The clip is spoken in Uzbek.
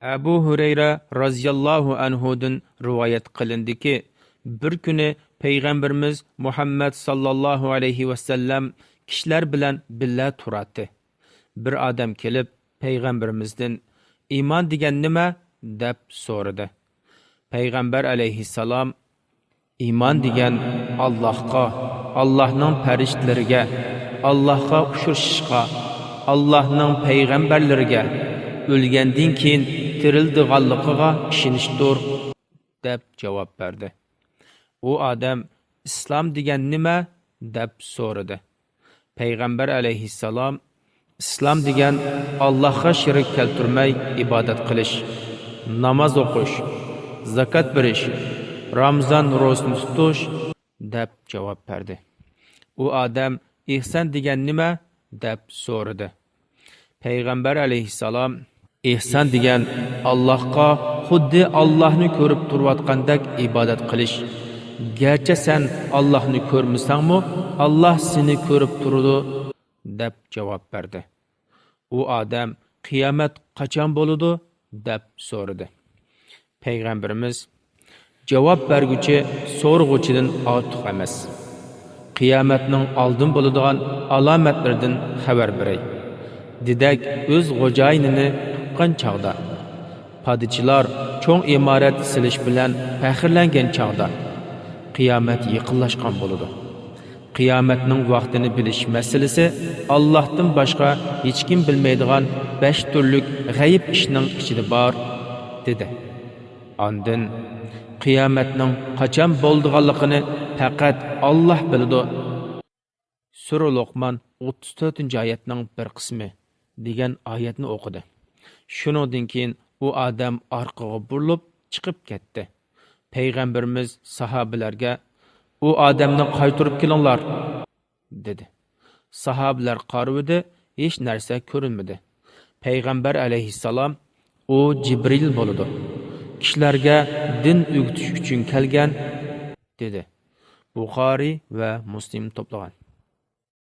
Abu Hurayra raziyallohu anhudan rivoyat qilindiki, bir kuni payg'ambarimiz Muhammad sallallohu alayhi vasallam kishilar bilan billa turadi. Bir odam kelib payg'ambarimizdan iymon degan nima deb so'radi. Payg'ambar alayhissalom iymon degan Allohga, Allohning farishlariga, Allohga ushirishga, Allohning payg'ambarlariga o'lgandan keyin tirildiganligiga ishonishdir deb javob berdi. U odam islom degan nima deb so'radi. Payg'ambar alayhissalom islom degan Allohga shirik keltirmay ibodat qilish, namoz o'qish, zakot berish, Ramazon ro'zasini tutish deb javob berdi. U odam ihson degan nima deb so'radi. Payg'ambar alayhissalom ihson degan Allohga xuddi Allohni ko'rib turayotgandek ibodat qilish. Garchi sen Allohni ko'rmasangmi, Alloh seni ko'rib turadi deb javob berdi. U odam qiyomat qachon bo'ladi deb so'radi. Payg'ambarimiz javob berguchi so'rg'uchidan ortiq emas. Qiyomatning oldin bo'ladigan alomatlardan xabar beray. Dedak o'z g'o'jayinini tuqqan chog'da, padişlar cho'ng imorat silish bilan faxrlangan chog'da qiyomat yaqinlashgan bo'ladi. Qiyomatning vaqtini bilish masalasi Allohdan boshqa hech kim bilmaydigan 5 turlik g'ayb ishning ichida bor dedi. Ondan qiyomatning qachon bo'lganligini faqat Alloh biladi. Sura Luqman 34-oyatning bir qismi degan oyatni o'qidi. Shuningdan keyin u odam orqaga burilib chiqib ketdi. Payg'ambarimiz sahobalarga u odamni qaytarib kelinglar dedi. Sahobalar qarivdi, hech narsa ko'rinmadi. Payg'ambar alayhissalom u Jibril bo'ladi. Kishilarga din o'rgatish uchun kelgan dedi. Buxoriy va Muslim to'plagan.